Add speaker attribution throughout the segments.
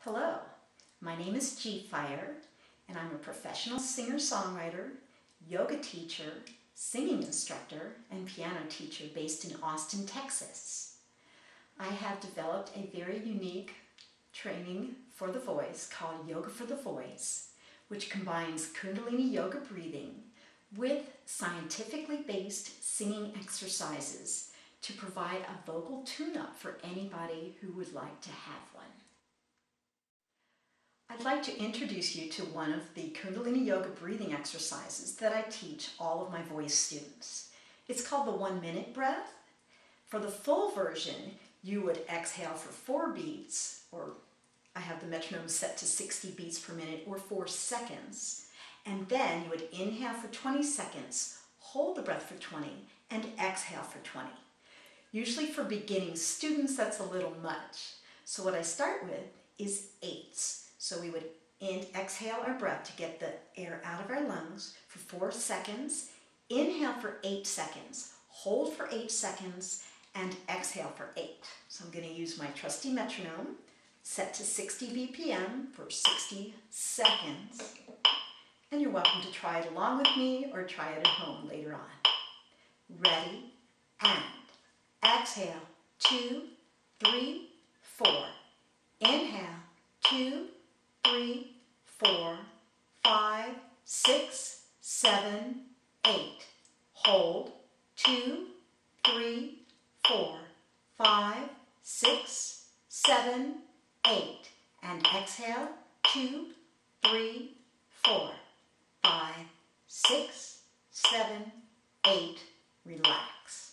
Speaker 1: Hello, my name is Gfire, and I'm a professional singer-songwriter, yoga teacher, singing instructor, and piano teacher based in Austin, Texas. I have developed a very unique training for the voice called Yoga for the Voice, which combines Kundalini yoga breathing with scientifically based singing exercises to provide a vocal tune-up for anybody who would like to have one. I'd like to introduce you to one of the Kundalini yoga breathing exercises that I teach all of my voice students. It's called the 1 minute breath. For the full version, you would exhale for 4 beats, or I have the metronome set to 60 beats per minute, or 4 seconds. And then you would inhale for 20 seconds, hold the breath for 20, and exhale for 20. Usually for beginning students, that's a little much. So what I start with is 8s. So we would exhale our breath to get the air out of our lungs for 4 seconds, inhale for 8 seconds, hold for 8 seconds, and exhale for 8. So I'm going to use my trusty metronome set to 60 BPM for 60 seconds. And you're welcome to try it along with me or try it at home later on. Ready, and exhale, 2, 3, 4. Inhale, 2, 3, 4, 5, 6, 7, 8. Hold, 2, 3, 4, 5, 6, 7, 8. And exhale, 2, 3, 4, 5, 6, 7, 8. Relax.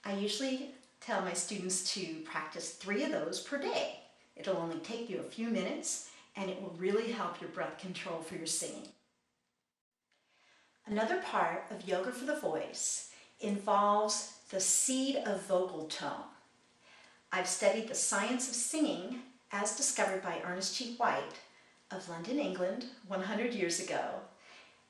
Speaker 1: I usually tell my students to practice 3 of those per day. It'll only take you a few minutes, and it will really help your breath control for your singing. Another part of Yoga for the Voice involves the seed of vocal tone. I've studied the science of singing as discovered by Ernest G. White of London, England, 100 years ago,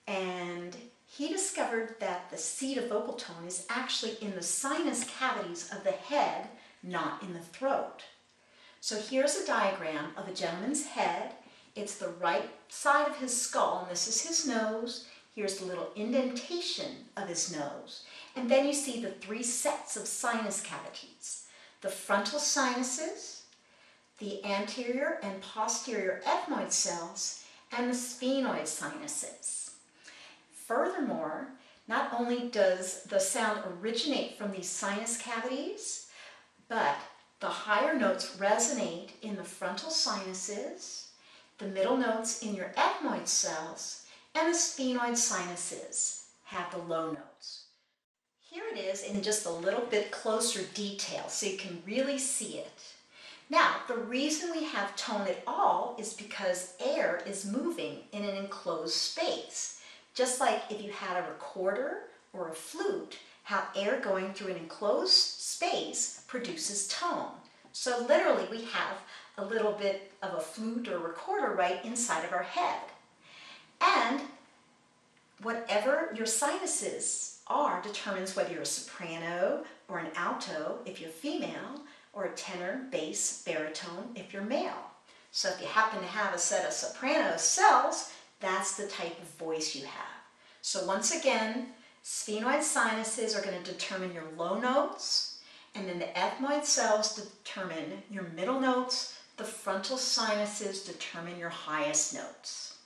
Speaker 1: and he discovered that the seed of vocal tone is actually in the sinus cavities of the head, not in the throat. So here's a diagram of a gentleman's head. It's the right side of his skull, and this is his nose. Here's the little indentation of his nose. And then you see the 3 sets of sinus cavities. The frontal sinuses, the anterior and posterior ethmoid cells, and the sphenoid sinuses. Furthermore, not only does the sound originate from these sinus cavities, but the higher notes resonate in the frontal sinuses, the middle notes in your ethmoid cells, and the sphenoid sinuses have the low notes. Here it is in just a little bit closer detail so you can really see it. Now, the reason we have tone at all is because air is moving in an enclosed space. Just like if you had a recorder or a flute, how air going through an enclosed space produces tone. So literally we have a little bit of a flute or recorder right inside of our head. And whatever your sinuses are determines whether you're a soprano or an alto if you're female, or a tenor, bass, baritone if you're male. So if you happen to have a set of soprano cells, that's the type of voice you have. So once again, sphenoid sinuses are going to determine your low notes, and then the ethmoid cells determine your middle notes, the frontal sinuses determine your highest notes.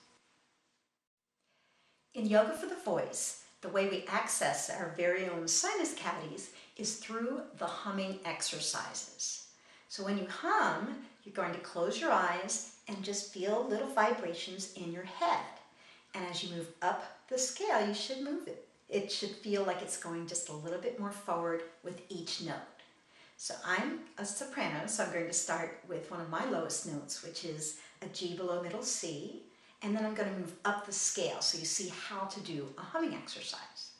Speaker 1: In Yoga for the Voice, the way we access our very own sinus cavities is through the humming exercises. So when you hum, you're going to close your eyes and just feel little vibrations in your head. And as you move up the scale, you should move it. It should feel like it's going just a little bit more forward with each note. So I'm a soprano, so I'm going to start with one of my lowest notes, which is a G below middle C, and then I'm going to move up the scale so you see how to do a humming exercise.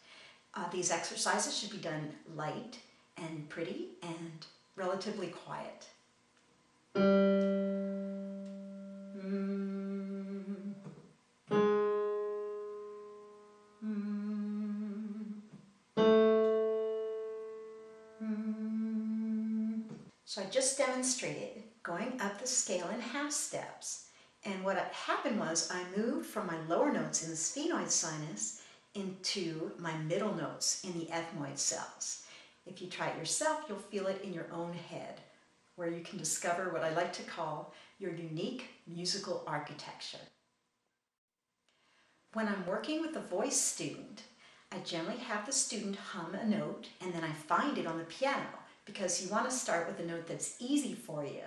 Speaker 1: These exercises should be done light and pretty and relatively quiet. So I just demonstrated going up the scale in half steps. And what happened was I moved from my lower notes in the sphenoid sinus into my middle notes in the ethmoid cells. If you try it yourself, you'll feel it in your own head, where you can discover what I like to call your unique musical architecture. When I'm working with a voice student, I generally have the student hum a note and then I find it on the piano because you want to start with a note that's easy for you.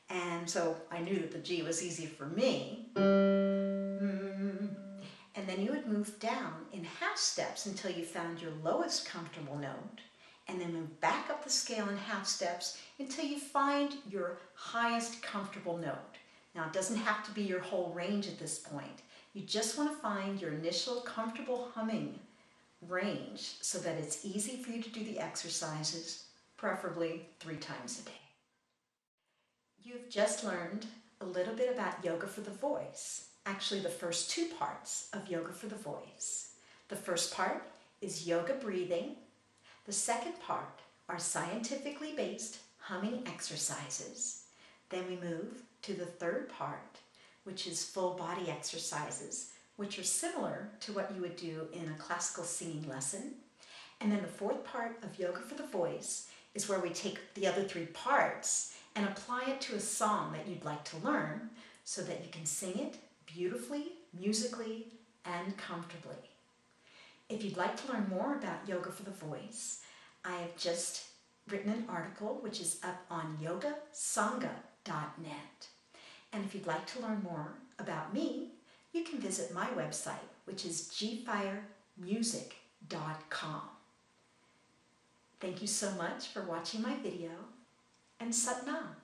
Speaker 1: And so I knew that the G was easy for me. And then you would move down in half steps until you found your lowest comfortable note, and then move back up the scale in half steps until you find your highest comfortable note. Now, it doesn't have to be your whole range at this point. You just want to find your initial comfortable humming range so that it's easy for you to do the exercises, preferably 3 times a day. You've just learned a little bit about yoga for the voice. Actually, the first 2 parts of yoga for the voice. The first part is yoga breathing. The second part are scientifically based humming exercises. Then we move to the third part, which is full body exercises, which are similar to what you would do in a classical singing lesson. And then the fourth part of yoga for the voice is where we take the other 3 parts and apply it to a song that you'd like to learn so that you can sing it beautifully, musically, and comfortably. If you'd like to learn more about yoga for the voice, I have just written an article which is up on yogasangha.net. And if you'd like to learn more about me, you can visit my website, which is gfiremusic.com. Thank you so much for watching my video, and Sat Nam.